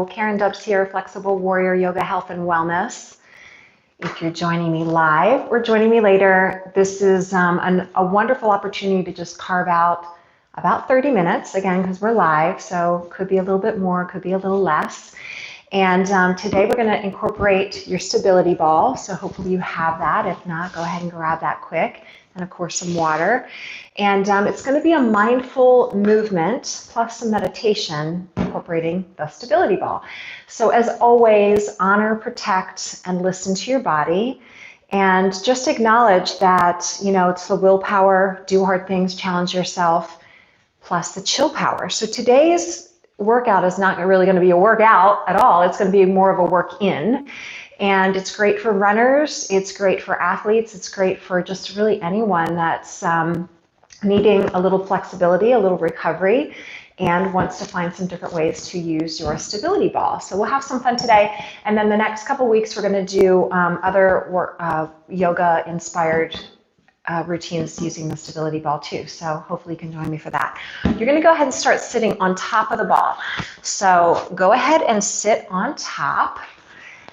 Karen Dubs here, Flexible Warrior Yoga Health and Wellness. If you're joining me live or joining me later, this is a wonderful opportunity to just carve out about 30 minutes, again, because we're live, so could be a little bit more, could be a little less. And today we're going to incorporate your stability ball, so hopefully you have that. If not, go ahead and grab that quick. And of course some water. And it's going to be a mindful movement plus some meditation incorporating the stability ball. So as always, honor, protect, and listen to your body. And just acknowledge that, you know, it's the willpower, do hard things, challenge yourself, plus the chill power. So today's workout is not really going to be a workout at all. It's going to be more of a work in. And it's great for runners, it's great for athletes, it's great for just really anyone that's needing a little flexibility, a little recovery, and wants to find some different ways to use your stability ball. So we'll have some fun today, and then the next couple weeks we're going to do other yoga-inspired routines using the stability ball too. So hopefully you can join me for that. You're going to go ahead and start sitting on top of the ball. So go ahead and sit on top.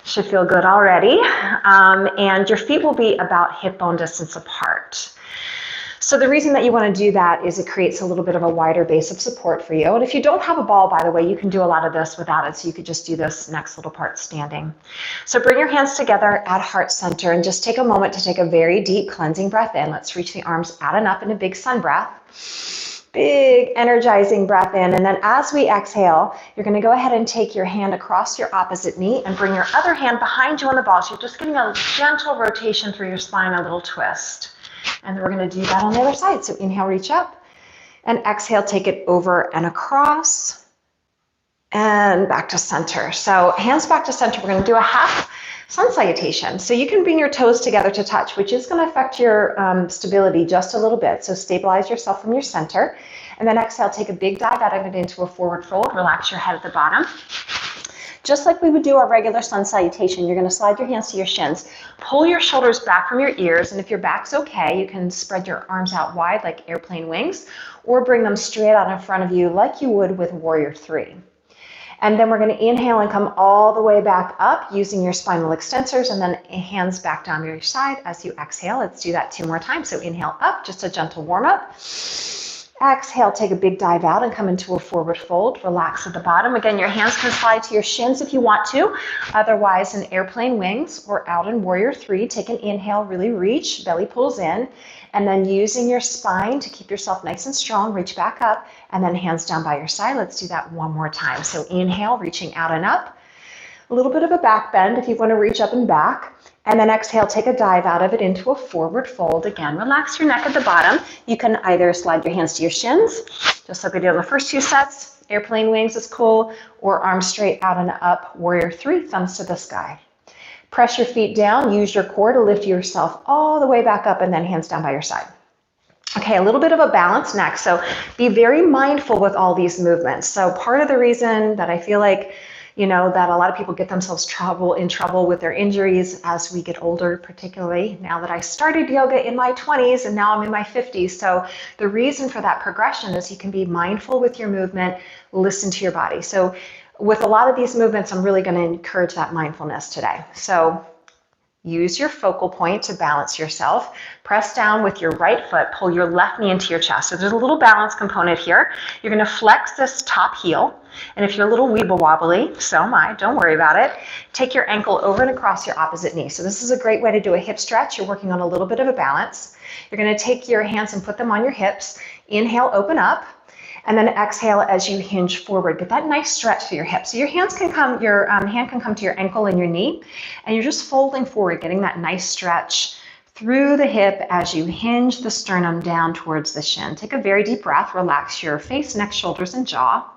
Should feel good already. And your feet will be about hip bone distance apart. So the reason that you want to do that is it creates a little bit of a wider base of support for you. And if you don't have a ball, by the way, you can do a lot of this without it. So you could just do this next little part standing. So bring your hands together at heart center and just take a moment to take a very deep cleansing breath in. Let's reach the arms out and up in a big sun breath. Big energizing breath in, and then as we exhale, you're going to go ahead and take your hand across your opposite knee and bring your other hand behind you on the ball. So you're just getting a gentle rotation through your spine, a little twist. And then we're going to do that on the other side. So inhale, reach up, and exhale, take it over and across, and back to center. So hands back to center. We're going to do a half sun salutation. So you can bring your toes together to touch, which is going to affect your stability just a little bit. So stabilize yourself from your center. And then exhale, take a big dive out of it into a forward fold. Relax your head at the bottom. Just like we would do our regular sun salutation, you're going to slide your hands to your shins. Pull your shoulders back from your ears. And if your back's okay, you can spread your arms out wide like airplane wings, or bring them straight out in front of you like you would with Warrior 3. And then we're going to inhale and come all the way back up using your spinal extensors, and then hands back down to your side as you exhale. Let's do that 2 more times. So inhale up, just a gentle warm up. Exhale, take a big dive out and come into a forward fold. Relax at the bottom. Again, your hands can slide to your shins if you want to. Otherwise, in airplane wings or out in Warrior 3, take an inhale, really reach, belly pulls in. And then using your spine to keep yourself nice and strong, reach back up, and then hands down by your side. Let's do that 1 more time. So inhale, reaching out and up. A little bit of a back bend if you want to reach up and back. And then exhale, take a dive out of it into a forward fold. Again, relax your neck at the bottom. You can either slide your hands to your shins, just like we did on the first 2 sets. Airplane wings is cool. Or arms straight out and up, Warrior 3, thumbs to the sky. Press your feet down, use your core to lift yourself all the way back up, and then hands down by your side. Okay, a little bit of a balance next. So be very mindful with all these movements. So part of the reason that I feel like, you know, that a lot of people get themselves in trouble with their injuries as we get older, particularly now that I started yoga in my 20s and now I'm in my 50s. So the reason for that progression is you can be mindful with your movement, listen to your body. So with a lot of these movements, I'm really going to encourage that mindfulness today. So use your focal point to balance yourself. Press down with your right foot, pull your left knee into your chest. So there's a little balance component here. You're going to flex this top heel. And if you're a little weeble wobbly, so am I, don't worry about it. Take your ankle over and across your opposite knee. So this is a great way to do a hip stretch. You're working on a little bit of a balance. You're going to take your hands and put them on your hips. Inhale, open up. And then exhale as you hinge forward. Get that nice stretch through your hips. So your hands can come, your hand can come to your ankle and your knee, and you're just folding forward, getting that nice stretch through the hip as you hinge the sternum down towards the shin. Take a very deep breath. Relax your face, neck, shoulders, and jaw.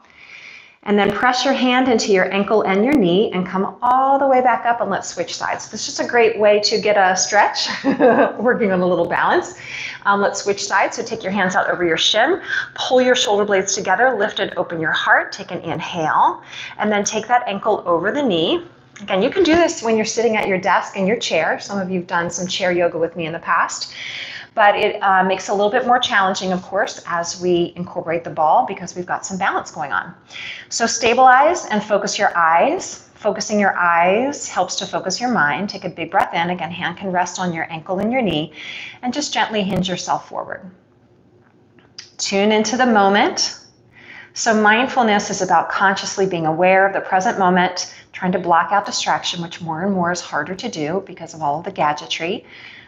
And then press your hand into your ankle and your knee and come all the way back up, and let's switch sides. This is just a great way to get a stretch, working on a little balance. Let's switch sides. So take your hands out over your shin, pull your shoulder blades together, lift and open your heart, take an inhale, and then take that ankle over the knee. Again, you can do this when you're sitting at your desk in your chair. Some of you have done some chair yoga with me in the past. but it makes it a little bit more challenging, of course, as we incorporate the ball because we've got some balance going on. So stabilize and focus your eyes. Focusing your eyes helps to focus your mind. Take a big breath in. Again, hand can rest on your ankle and your knee, and just gently hinge yourself forward. Tune into the moment. So mindfulness is about consciously being aware of the present moment, trying to block out distraction, which more and more is harder to do because of all of the gadgetry.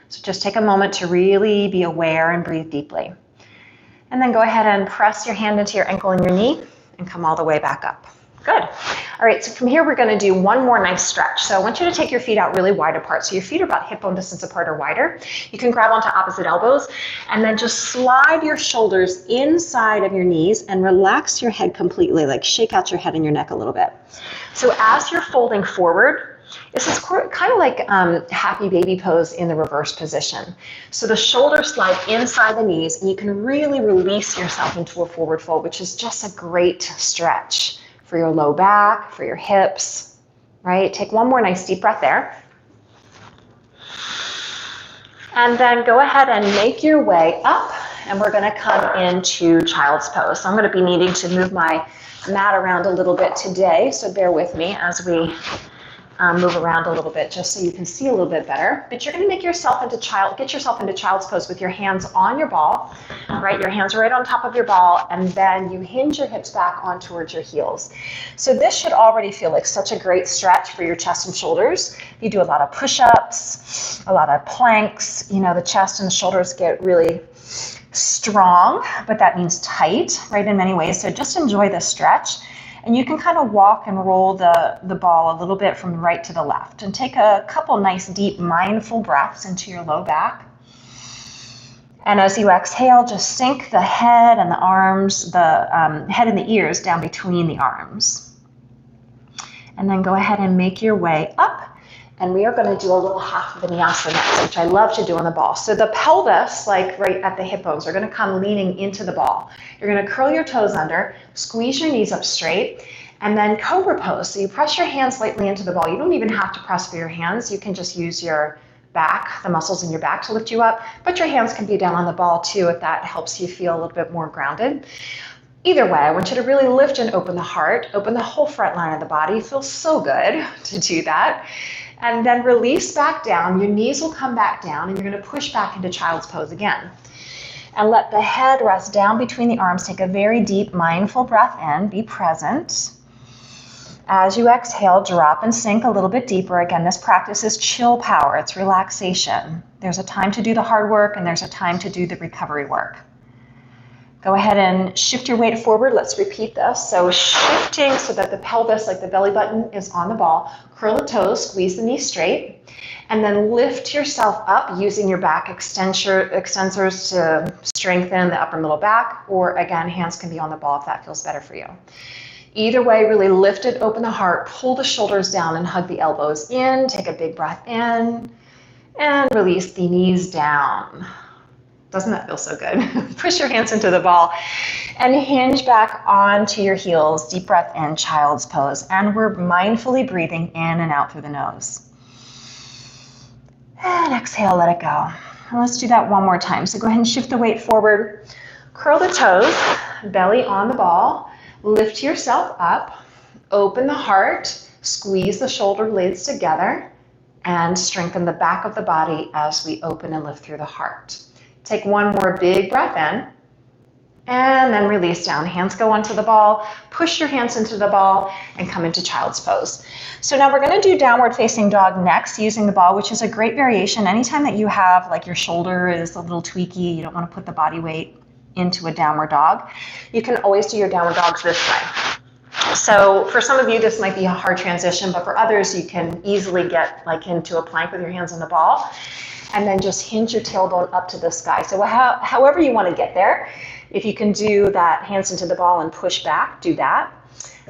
So just take a moment to really be aware and breathe deeply. And then go ahead and press your hand into your ankle and your knee and come all the way back up. Good. All right, so from here we're going to do one more nice stretch. So I want you to take your feet out really wide apart. So your feet are about hip bone distance apart or wider. You can grab onto opposite elbows and then just slide your shoulders inside of your knees and relax your head completely, like shake out your head and your neck a little bit. So as you're folding forward, this is kind of like happy baby pose in the reverse position. So the shoulders slide inside the knees and you can really release yourself into a forward fold, which is just a great stretch for your low back, for your hips, right? Take one more nice deep breath there. And then go ahead and make your way up, and we're gonna come into child's pose. So I'm gonna be needing to move my mat around a little bit today, so bear with me as we move around a little bit just so you can see a little bit better. But you're going to get yourself into child's pose with your hands on your ball, right? Your hands are right on top of your ball, and then you hinge your hips back on towards your heels. So this should already feel like such a great stretch for your chest and shoulders. You do a lot of push-ups, a lot of planks, you know, the chest and the shoulders get really strong, but that means tight, right, in many ways. So just enjoy this stretch. And you can kind of walk and roll the ball a little bit from the right to the left. And take a couple nice, deep, mindful breaths into your low back. And as you exhale, just sink the head and the arms, the head and the ears down between the arms. And then go ahead and make your way up. And we are going to do a little half vinyasa next, which I love to do on the ball. So the pelvis, like right at the hip bones, are going to come leaning into the ball. You're going to curl your toes under, squeeze your knees up straight, and then cobra pose. So you press your hands lightly into the ball. You don't even have to press for your hands. You can just use your back, the muscles in your back to lift you up, but your hands can be down on the ball too if that helps you feel a little bit more grounded. Either way, I want you to really lift and open the heart, open the whole front line of the body. It feels so good to do that. And then release back down. Your knees will come back down, and you're going to push back into child's pose again. And let the head rest down between the arms. Take a very deep, mindful breath in. Be present. As you exhale, drop and sink a little bit deeper. Again, this practice is chill power. It's relaxation. There's a time to do the hard work, and there's a time to do the recovery work. Go ahead and shift your weight forward. Let's repeat this. So shifting so that the pelvis, like the belly button, is on the ball. Curl the toes, squeeze the knees straight, and then lift yourself up using your back extensors to strengthen the upper middle back, or again, hands can be on the ball if that feels better for you. Either way, really lift it, open the heart, pull the shoulders down and hug the elbows in. Take a big breath in and release the knees down. Doesn't that feel so good? Push your hands into the ball and hinge back onto your heels. Deep breath in, child's pose. And we're mindfully breathing in and out through the nose. And exhale, let it go. And let's do that one more time. So go ahead and shift the weight forward. Curl the toes, belly on the ball. Lift yourself up. Open the heart. Squeeze the shoulder blades together. And strengthen the back of the body as we open and lift through the heart. Take one more big breath in, and then release down. Hands go onto the ball, push your hands into the ball, and come into child's pose. So now we're gonna do downward facing dog next using the ball, which is a great variation. Anytime that you have, like your shoulder is a little tweaky, you don't wanna put the body weight into a downward dog, you can always do your downward dogs this way. So for some of you, this might be a hard transition, but for others, you can easily get like into a plank with your hands on the ball. And then just hinge your tailbone up to the sky. So however you want to get there, if you can do that hands into the ball and push back, do that.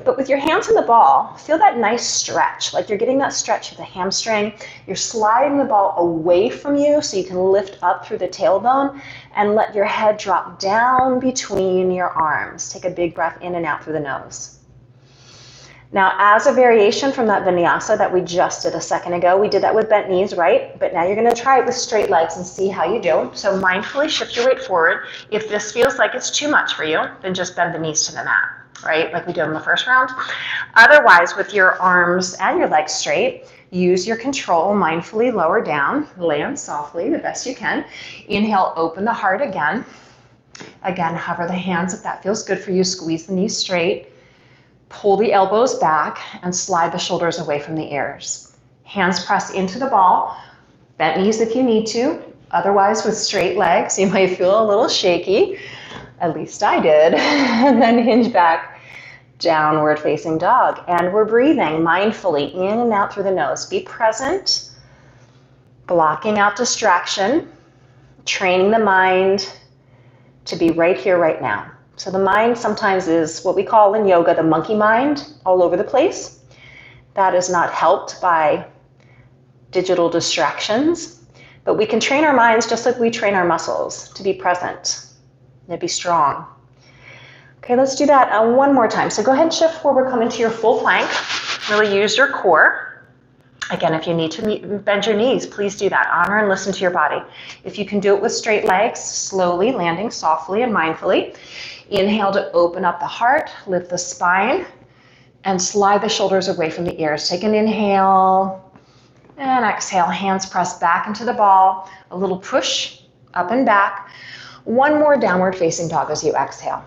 But with your hands on the ball, feel that nice stretch, like you're getting that stretch of the hamstring. You're sliding the ball away from you so you can lift up through the tailbone and let your head drop down between your arms. Take a big breath in and out through the nose. Now, as a variation from that vinyasa that we just did a second ago, we did that with bent knees, right? But now you're going to try it with straight legs and see how you do. So mindfully shift your weight forward. If this feels like it's too much for you, then just bend the knees to the mat, right? Like we did in the first round. Otherwise, with your arms and your legs straight, use your control, mindfully lower down, land softly the best you can. Inhale, open the heart again. Again, hover the hands if that feels good for you. Squeeze the knees straight. Pull the elbows back and slide the shoulders away from the ears. Hands press into the ball. Bent knees if you need to. Otherwise, with straight legs, you might feel a little shaky. At least I did. And then hinge back, downward facing dog. And we're breathing mindfully in and out through the nose. Be present, blocking out distraction, training the mind to be right here, right now. So the mind sometimes is what we call in yoga the monkey mind, all over the place. That is not helped by digital distractions, but we can train our minds just like we train our muscles to be present and to be strong. Okay, let's do that one more time. So go ahead and shift forward, come into your full plank. Really use your core. Again, if you need to bend your knees, please do that. Honor and listen to your body. If you can do it with straight legs, slowly landing softly and mindfully. Inhale to open up the heart, lift the spine, and slide the shoulders away from the ears. Take an inhale and exhale. Hands press back into the ball. A little push up and back. One more downward facing dog as you exhale.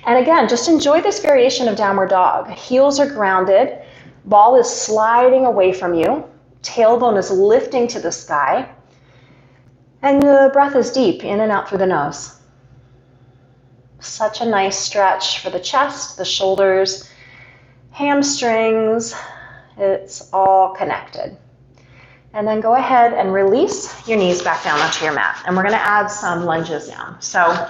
And again, just enjoy this variation of downward dog. Heels are grounded. Ball is sliding away from you. Tailbone is lifting to the sky. And the breath is deep in and out through the nose. Such a nice stretch for the chest, the shoulders, hamstrings. It's all connected. And then go ahead and release your knees back down onto your mat. And we're going to add some lunges now. So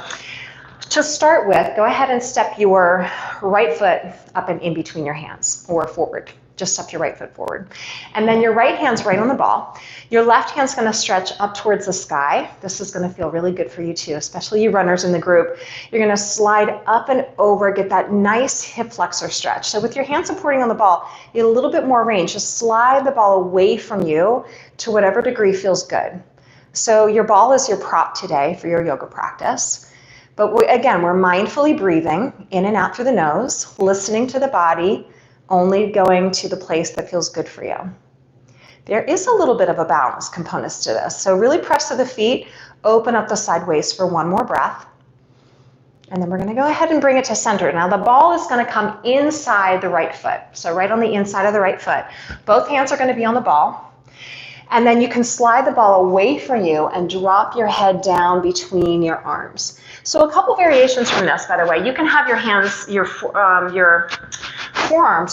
to start with, go ahead and step your right foot up and in between your hands or forward. Just step your right foot forward. And then your right hand's right on the ball. Your left hand's going to stretch up towards the sky. This is going to feel really good for you too, especially you runners in the group. You're going to slide up and over, get that nice hip flexor stretch. So with your hand supporting on the ball, you get a little bit more range. Just slide the ball away from you to whatever degree feels good. So your ball is your prop today for your yoga practice. But again, we're mindfully breathing in and out through the nose, listening to the body, only going to the place that feels good for you. There is a little bit of a balance component to this. So really press to the feet, open up the side waist for one more breath. And then we're going to go ahead and bring it to center. Now the ball is going to come inside the right foot. So right on the inside of the right foot. Both hands are going to be on the ball. And then you can slide the ball away from you and drop your head down between your arms. So a couple variations from this, by the way. You can have your hands, your forearms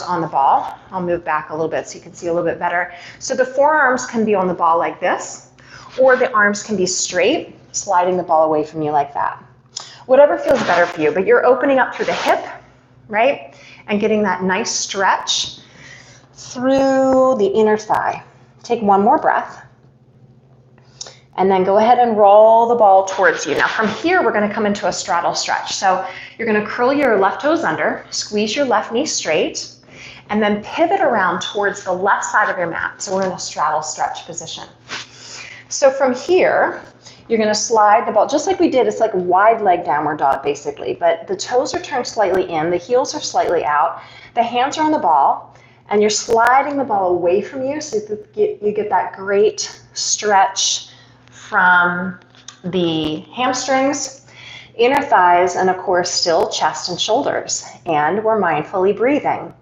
on the ball. I'll move back a little bit so you can see a little bit better. So the forearms can be on the ball like this, or the arms can be straight, sliding the ball away from you like that. Whatever feels better for you, but you're opening up through the hip, right? And getting that nice stretch through the inner thigh. Take one more breath. And then go ahead and roll the ball towards you. Now from here, we're going to come into a straddle stretch. So you're going to curl your left toes under, squeeze your left knee straight, and then pivot around towards the left side of your mat. So we're in a straddle stretch position. So from here, you're going to slide the ball, just like we did. It's like a wide leg downward dog, basically. But the toes are turned slightly in, the heels are slightly out, the hands are on the ball, and you're sliding the ball away from you so you get that great stretch from the hamstrings, inner thighs, and of course still chest and shoulders. And we're mindfully breathing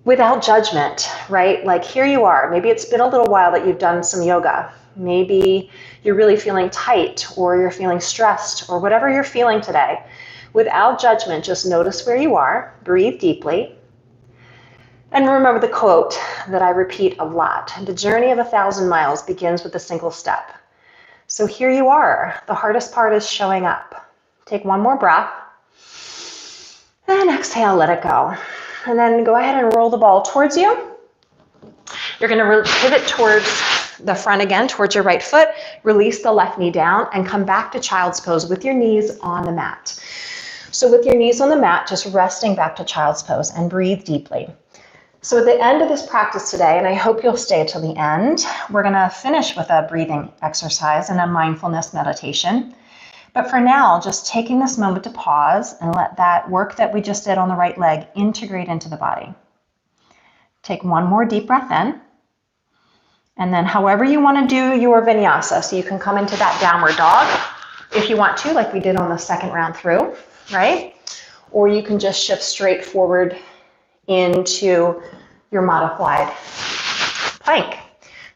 without judgment, right? Like here you are. Maybe it's been a little while that you've done some yoga. Maybe you're really feeling tight or you're feeling stressed or whatever you're feeling today. Without judgment, just notice where you are, breathe deeply. And remember the quote that I repeat a lot. The journey of 1,000 miles begins with a single step. So here you are. The hardest part is showing up. Take one more breath. And exhale, let it go. And then go ahead and roll the ball towards you. You're going to pivot towards the front again, towards your right foot. Release the left knee down and come back to child's pose with your knees on the mat. So with your knees on the mat, just resting back to child's pose and breathe deeply. So at the end of this practice today, and I hope you'll stay till the end, we're gonna finish with a breathing exercise and a mindfulness meditation. But for now, just taking this moment to pause and let that work that we just did on the right leg integrate into the body. Take one more deep breath in. And then however you want to do your vinyasa, so you can come into that downward dog if you want to, like we did on the second round through, right? Or you can just shift straight forward into your modified plank.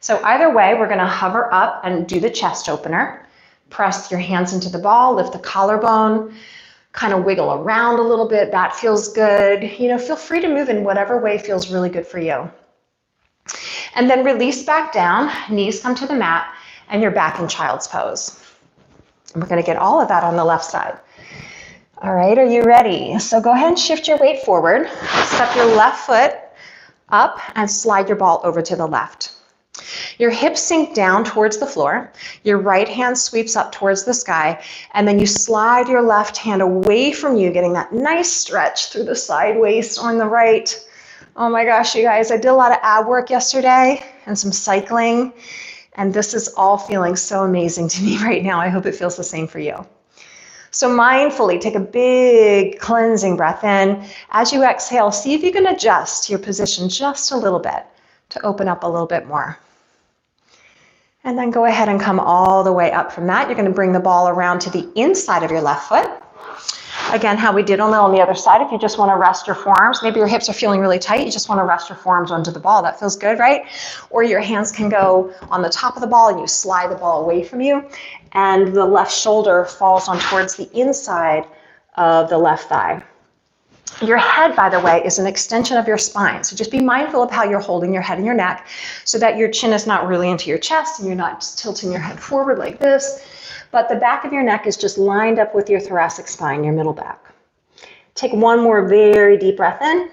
So either way, we're going to hover up and do the chest opener. Press your hands into the ball, lift the collarbone, kind of wiggle around a little bit. That feels good. You know, feel free to move in whatever way feels really good for you. And then release back down, knees come to the mat, and you're back in child's pose. And we're going to get all of that on the left side. All right, are you ready? So go ahead and shift your weight forward. Step your left foot up and slide your ball over to the left. Your hips sink down towards the floor. Your right hand sweeps up towards the sky, and then you slide your left hand away from you, getting that nice stretch through the side waist on the right. Oh my gosh, you guys, I did a lot of ab work yesterday and some cycling, and this is all feeling so amazing to me right now. I hope it feels the same for you. So mindfully take a big cleansing breath in. As you exhale, see if you can adjust your position just a little bit to open up a little bit more. And then go ahead and come all the way up from that. You're going to bring the ball around to the inside of your left foot. Again, how we did on the other side, if you just want to rest your forearms, maybe your hips are feeling really tight, you just want to rest your forearms onto the ball. That feels good, right? Or your hands can go on the top of the ball and you slide the ball away from you, and the left shoulder falls on towards the inside of the left thigh. Your head, by the way, is an extension of your spine. So just be mindful of how you're holding your head and your neck so that your chin is not really into your chest and you're not just tilting your head forward like this, but the back of your neck is just lined up with your thoracic spine, your middle back. Take one more very deep breath in.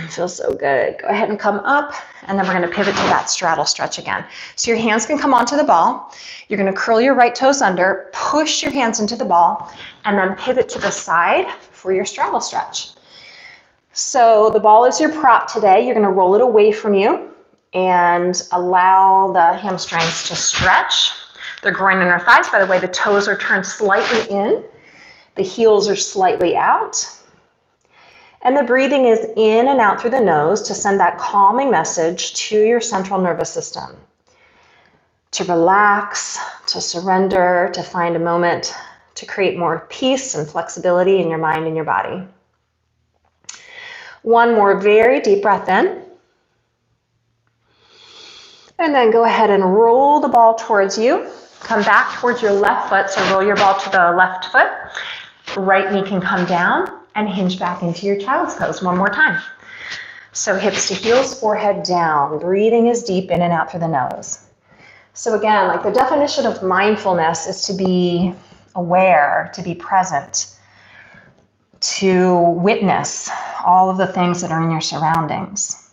Feels so good. Go ahead and come up, and then we're going to pivot to that straddle stretch again. So your hands can come onto the ball. You're going to curl your right toes under, push your hands into the ball, and then pivot to the side for your straddle stretch. So the ball is your prop today. You're going to roll it away from you and allow the hamstrings to stretch. The groin and our thighs, by the way, the toes are turned slightly in. The heels are slightly out. And the breathing is in and out through the nose to send that calming message to your central nervous system. To relax, to surrender, to find a moment to create more peace and flexibility in your mind and your body. One more very deep breath in. And then go ahead and roll the ball towards you. Come back towards your left foot, so roll your ball to the left foot. Right knee can come down and hinge back into your child's pose one more time. So hips to heels, forehead down. Breathing is deep in and out through the nose. So again, like the definition of mindfulness is to be aware, to be present, to witness all of the things that are in your surroundings.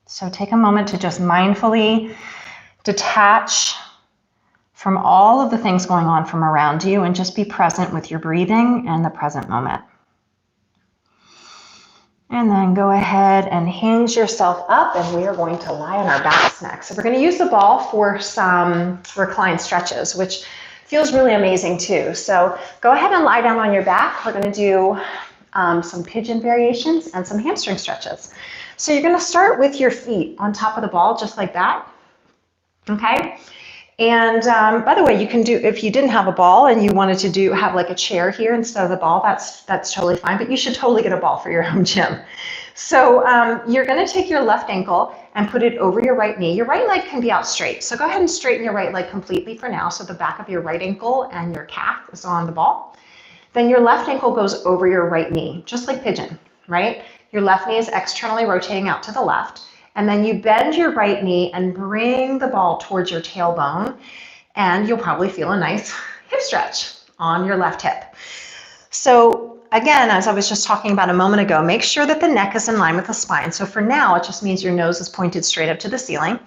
So take a moment to just mindfully detach from all of the things going on from around you and just be present with your breathing and the present moment. And then go ahead and hinge yourself up, and we are going to lie on our backs next. So we're going to use the ball for some reclined stretches, which feels really amazing too. So go ahead and lie down on your back. We're going to do some pigeon variations and some hamstring stretches. So you're going to start with your feet on top of the ball, just like that. Okay. And by the way, you can do, if you didn't have a ball and you wanted to have like a chair here instead of the ball, that's totally fine, but you should totally get a ball for your home gym. So you're going to take your left ankle and put it over your right knee. Your right leg can be out straight. So go ahead and straighten your right leg completely for now. So the back of your right ankle and your calf is on the ball. Then your left ankle goes over your right knee, just like pigeon, right? Your left knee is externally rotating out to the left. And then you bend your right knee and bring the ball towards your tailbone, and you'll probably feel a nice hip stretch on your left hip. So again, as I was just talking about a moment ago, make sure that the neck is in line with the spine. So for now, it just means your nose is pointed straight up to the ceiling.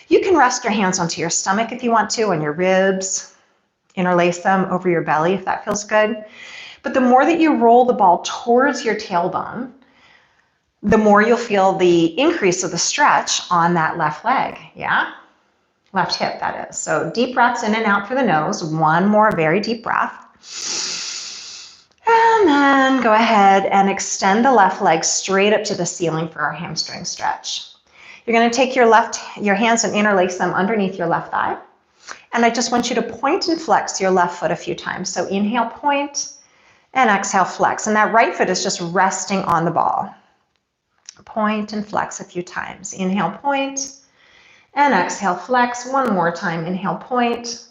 You can rest your hands onto your stomach if you want to, on your ribs, Interlace them over your belly if that feels good. But the more that you roll the ball towards your tailbone, the more you'll feel the increase of the stretch on that left leg, yeah? Left hip, that is. So deep breaths in and out through the nose. One more very deep breath. And then go ahead and extend the left leg straight up to the ceiling for our hamstring stretch. You're going to take your hands and interlace them underneath your left thigh. And I just want you to point and flex your left foot a few times. So inhale, point, and exhale, flex. And that right foot is just resting on the ball. Point and flex a few times. Inhale, point, and exhale, flex. One more time. Inhale, point,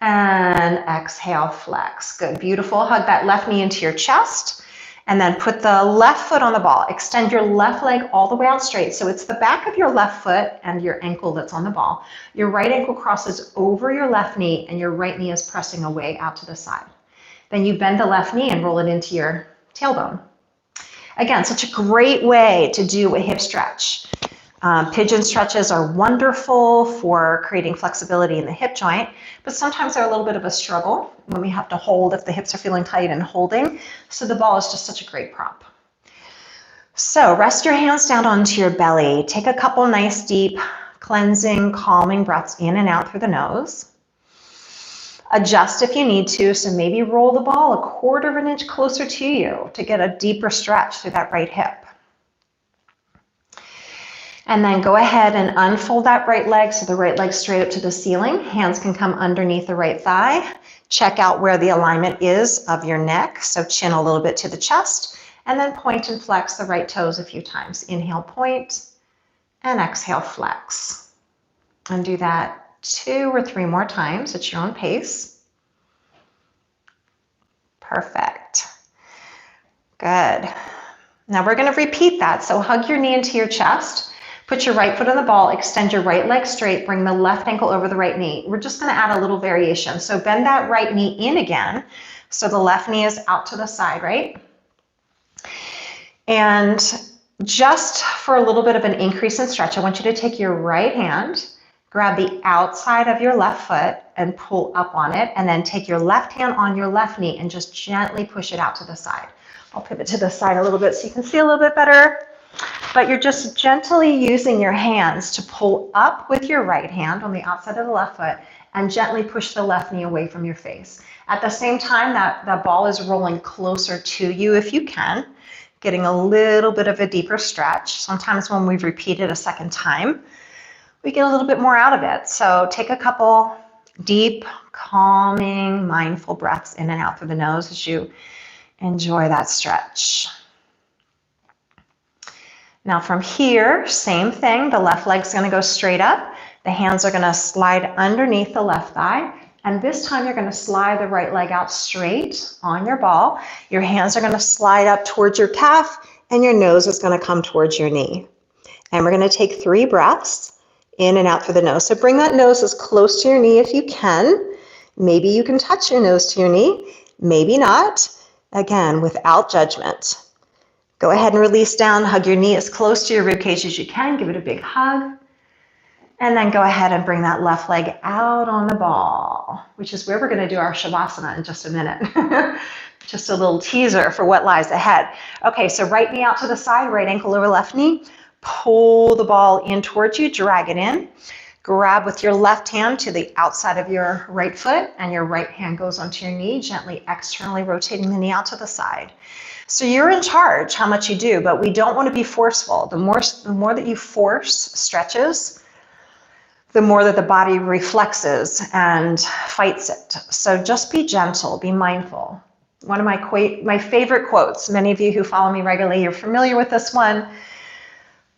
and exhale, flex. Good, beautiful. Hug that left knee into your chest, and then put the left foot on the ball. Extend your left leg all the way out straight. So it's the back of your left foot and your ankle that's on the ball. Your right ankle crosses over your left knee, and your right knee is pressing away out to the side. Then you bend the left knee and roll it into your tailbone. Again, such a great way to do a hip stretch. Pigeon stretches are wonderful for creating flexibility in the hip joint, but sometimes they're a little bit of a struggle when we have to hold if the hips are feeling tight and holding. So the ball is just such a great prop. So rest your hands down onto your belly. Take a couple nice, deep, cleansing, calming breaths in and out through the nose. Adjust if you need to, so maybe roll the ball 1/4 of an inch closer to you to get a deeper stretch through that right hip. And then go ahead and unfold that right leg, so the right leg straight up to the ceiling. Hands can come underneath the right thigh. Check out where the alignment is of your neck, so chin a little bit to the chest, and then point and flex the right toes a few times. Inhale, point, and exhale, flex. And do that 2 or 3 more times at your own pace. Perfect. Good. Now we're going to repeat that. So hug your knee into your chest. Put your right foot on the ball. Extend your right leg straight. Bring the left ankle over the right knee. We're just going to add a little variation. So bend that right knee in again. So the left knee is out to the side, right? And just for a little bit of an increase in stretch, I want you to take your right hand, grab the outside of your left foot and pull up on it, and then take your left hand on your left knee and just gently push it out to the side. I'll pivot to the side a little bit so you can see a little bit better. But you're just gently using your hands to pull up with your right hand on the outside of the left foot and gently push the left knee away from your face. At the same time, that ball is rolling closer to you if you can, getting a little bit of a deeper stretch. Sometimes when we've repeated a second time, we get a little bit more out of it. So take a couple deep, calming, mindful breaths in and out through the nose as you enjoy that stretch. Now from here, same thing. The left leg's going to go straight up. The hands are going to slide underneath the left thigh. And this time you're going to slide the right leg out straight on your ball. Your hands are going to slide up towards your calf, and your nose is going to come towards your knee. And we're going to take 3 breaths in and out through the nose. So bring that nose as close to your knee if you can. Maybe you can touch your nose to your knee, maybe not. Again, without judgment. Go ahead and release down, hug your knee as close to your ribcage as you can, give it a big hug. And then go ahead and bring that left leg out on the ball, which is where we're going to do our Shavasana in just a minute. Just a little teaser for what lies ahead. Okay, so right knee out to the side, right ankle over left knee. Pull the ball in towards you, drag it in. Grab with your left hand to the outside of your right foot, and your right hand goes onto your knee, gently externally rotating the knee out to the side. So you're in charge how much you do, but we don't want to be forceful. The more that you force stretches, the more that the body reflexes and fights it. So just be gentle, be mindful. One of my favorite quotes, many of you who follow me regularly, you're familiar with this one,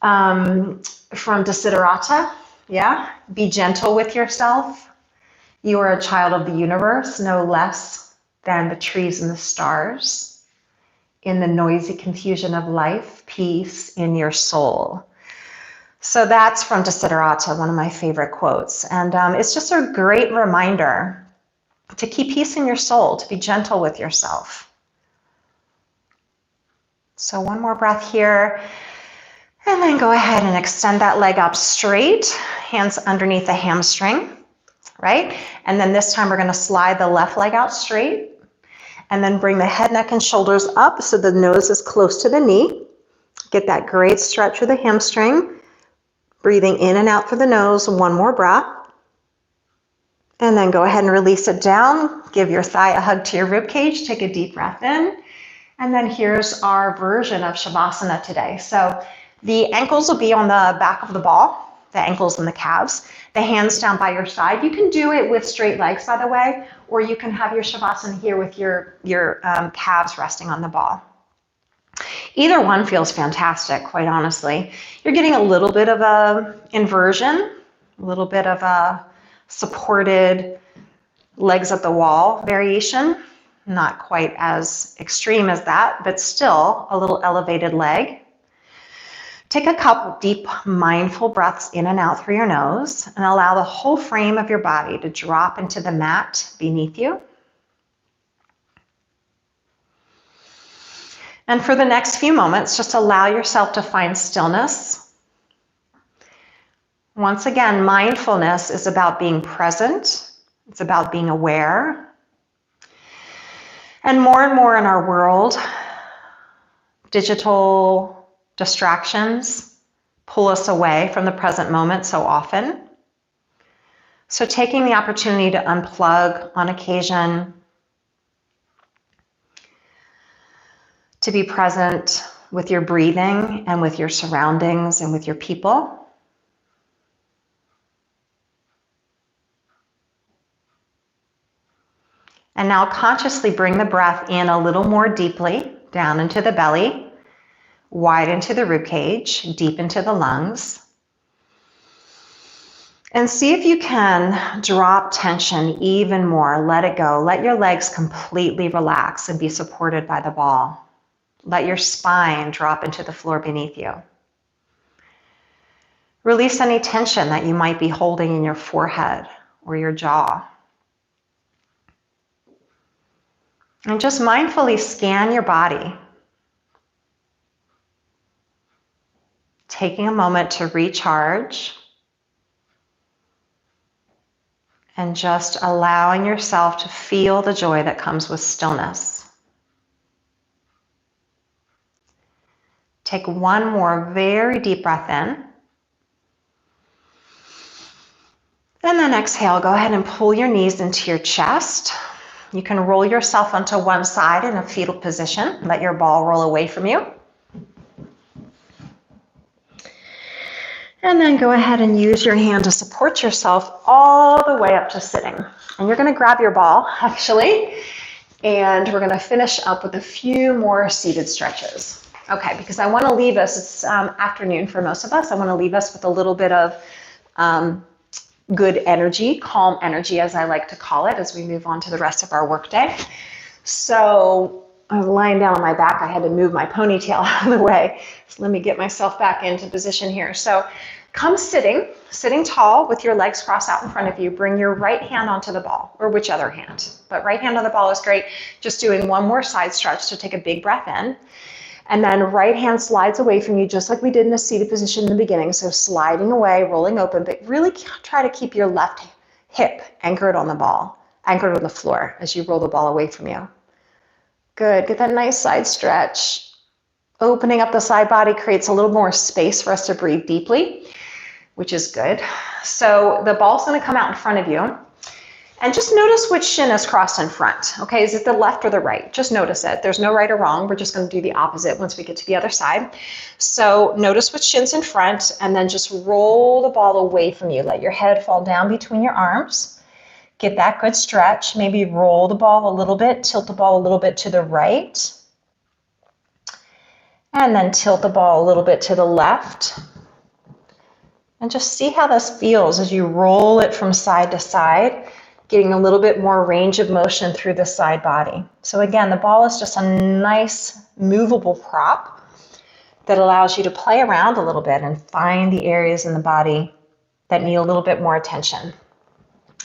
from Desiderata. Yeah, be gentle with yourself. You are a child of the universe, no less than the trees and the stars. In the noisy confusion of life, peace in your soul. So that's from Desiderata, one of my favorite quotes. And it's just a great reminder to keep peace in your soul, to be gentle with yourself. So one more breath here. And then go ahead and extend that leg up straight, hands underneath the hamstring. right? And then this time we're going to slide the left leg out straight and then bring the head, neck, and shoulders up so the nose is close to the knee. Get that great stretch of the hamstring. Breathing in and out through the nose, one more breath. And then go ahead and release it down. Give your thigh a hug to your rib cage. Take a deep breath in. And then here's our version of Shavasana today. So the ankles will be on the back of the ball, the ankles and the calves, the hands down by your side. You can do it with straight legs, by the way, or you can have your Shavasana here with your calves resting on the ball. Either one feels fantastic, quite honestly. You're getting a little bit of a inversion, a little bit of a supported legs at the wall variation. Not quite as extreme as that, but still a little elevated leg. Take a couple deep, mindful breaths in and out through your nose and allow the whole frame of your body to drop into the mat beneath you. And for the next few moments, just allow yourself to find stillness. Once again, mindfulness is about being present. It's about being aware. And more in our world, digital distractions pull us away from the present moment so often. So taking the opportunity to unplug on occasion, to be present with your breathing and with your surroundings and with your people. And now consciously bring the breath in a little more deeply, down into the belly, wide into the ribcage, deep into the lungs. And see if you can drop tension even more. Let it go. Let your legs completely relax and be supported by the ball. Let your spine drop into the floor beneath you. Release any tension that you might be holding in your forehead or your jaw. And just mindfully scan your body. Taking a moment to recharge. And just allowing yourself to feel the joy that comes with stillness. Take one more very deep breath in. And then exhale, go ahead and pull your knees into your chest. You can roll yourself onto one side in a fetal position. Let your ball roll away from you. And then go ahead and use your hand to support yourself all the way up to sitting. And you're going to grab your ball, actually, and we're going to finish up with a few more seated stretches. Okay, because I want to leave us, it's afternoon for most of us, I want to leave us with a little bit of good energy, calm energy, as I like to call it, as we move on to the rest of our workday. So I was lying down on my back. I had to move my ponytail out of the way. So let me get myself back into position here. So come sitting tall with your legs crossed out in front of you. Bring your right hand onto the ball, or which other hand, but right hand on the ball is great. Just doing one more side stretch to take a big breath in. And then right hand slides away from you, just like we did in a seated position in the beginning. So sliding away, rolling open, but really try to keep your left hip anchored on the ball, anchored on the floor as you roll the ball away from you. Good, get that nice side stretch. Opening up the side body creates a little more space for us to breathe deeply, which is good. So the ball's gonna come out in front of you. And just notice which shin is crossed in front. Okay, is it the left or the right? Just notice it. There's no right or wrong. We're just going to do the opposite once we get to the other side. So notice which shin's in front and then just roll the ball away from you. Let your head fall down between your arms. Get that good stretch. Maybe roll the ball a little bit, tilt the ball a little bit to the right. And then tilt the ball a little bit to the left. And just see how this feels as you roll it from side to side. Getting a little bit more range of motion through the side body. So again, the ball is just a nice movable prop that allows you to play around a little bit and find the areas in the body that need a little bit more attention.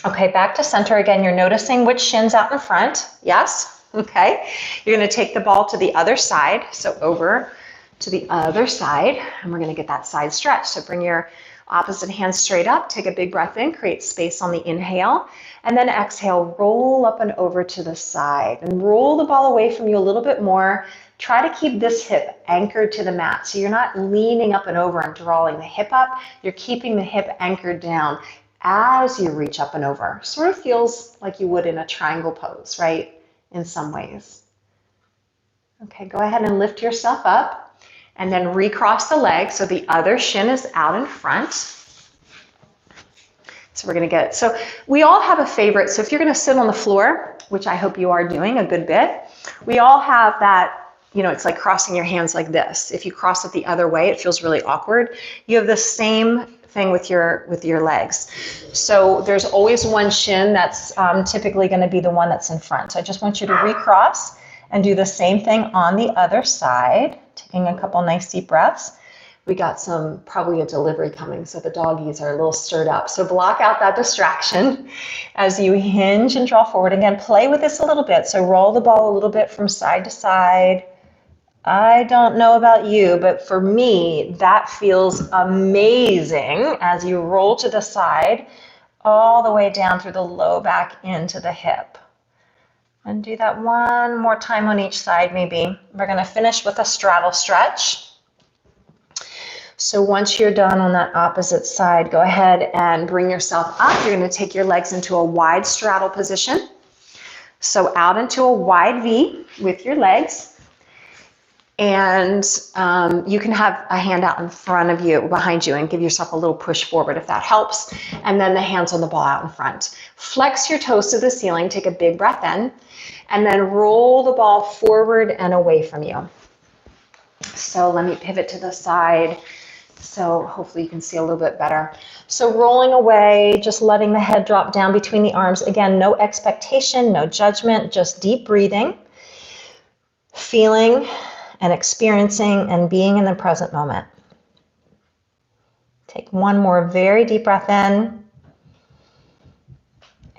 Okay, back to center again. You're noticing which shin's out in front. Yes? Okay. You're going to take the ball to the other side. So over to the other side, and we're going to get that side stretch. So bring your Opposite hand straight up. Take a big breath in, create space on the inhale. And then exhale, roll up and over to the side. And roll the ball away from you a little bit more. Try to keep this hip anchored to the mat. So you're not leaning up and over and drawing the hip up. You're keeping the hip anchored down as you reach up and over. Sort of feels like you would in a triangle pose, right? In some ways. Okay, go ahead and lift yourself up and then recross the leg so the other shin is out in front. So we're going to get, so we all have a favorite. So if you're going to sit on the floor, which I hope you are doing a good bit, we all have that, you know, it's like crossing your hands like this. If you cross it the other way, it feels really awkward. You have the same thing with your legs. So there's always one shin that's typically going to be the one that's in front. So I just want you to recross and do the same thing on the other side, taking a couple nice deep breaths. We got probably a delivery coming, so the doggies are a little stirred up. So block out that distraction as you hinge and draw forward. Again, play with this a little bit. So roll the ball a little bit from side to side. I don't know about you, but for me, that feels amazing as you roll to the side, all the way down through the low back into the hip. And do that one more time on each side, maybe. We're going to finish with a straddle stretch. So once you're done on that opposite side, go ahead and bring yourself up. You're going to take your legs into a wide straddle position. So out into a wide V with your legs. And you can have a hand out in front of you, behind you, and give yourself a little push forward if that helps. And then the hands on the ball out in front. Flex your toes to the ceiling. Take a big breath in. And then roll the ball forward and away from you. So let me pivot to the side. So hopefully you can see a little bit better. So rolling away, just letting the head drop down between the arms. Again, no expectation, no judgment, just deep breathing, feeling and experiencing and being in the present moment. Take one more very deep breath in.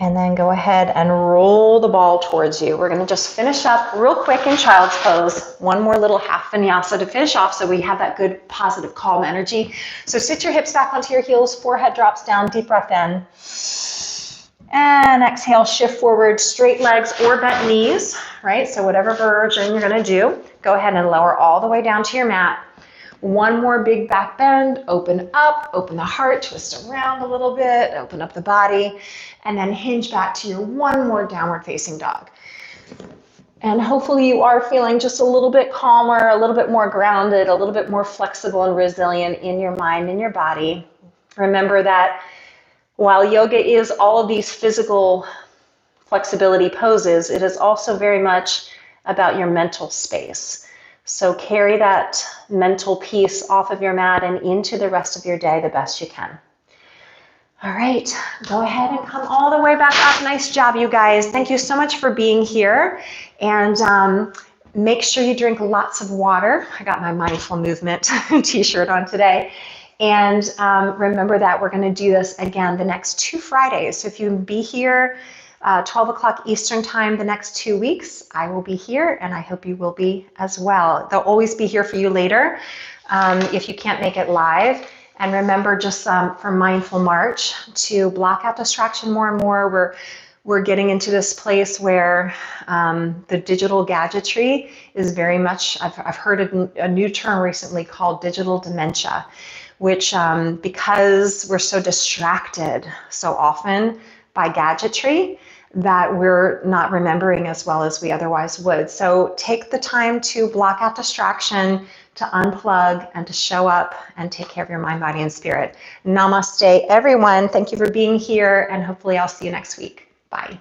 And then go ahead and roll the ball towards you. We're going to just finish up real quick in child's pose. One more little half vinyasa to finish off so we have that good, positive, calm energy. So sit your hips back onto your heels, forehead drops down, deep breath in. And exhale, shift forward, straight legs or bent knees, right? So whatever version you're going to do, go ahead and lower all the way down to your mat. One more big back bend, open up, open the heart, twist around a little bit, open up the body, and then hinge back to your one more downward facing dog. And hopefully you are feeling just a little bit calmer, a little bit more grounded, a little bit more flexible and resilient in your mind and your body. Remember that while yoga is all of these physical flexibility poses, it is also very much about your mental space. So carry that mental piece off of your mat and into the rest of your day the best you can. All right, go ahead and come all the way back up. Nice job, you guys. Thank you so much for being here. And make sure you drink lots of water. I got my mindful movement t-shirt on today. And remember that we're going to do this again the next 2 Fridays. So if you be here 12 o'clock Eastern time the next 2 weeks, I will be here, and I hope you will be as well. They'll always be here for you later if you can't make it live. And remember, just for Mindful March, to block out distraction more and more. We're getting into this place where the digital gadgetry is very much, I've heard a new term recently called digital dementia, which because we're so distracted so often by gadgetry, that we're not remembering as well as we otherwise would. So take the time to block out distraction, to unplug, and to show up and take care of your mind, body, and spirit. Namaste, everyone. Thank you for being here, and hopefully I'll see you next week. Bye.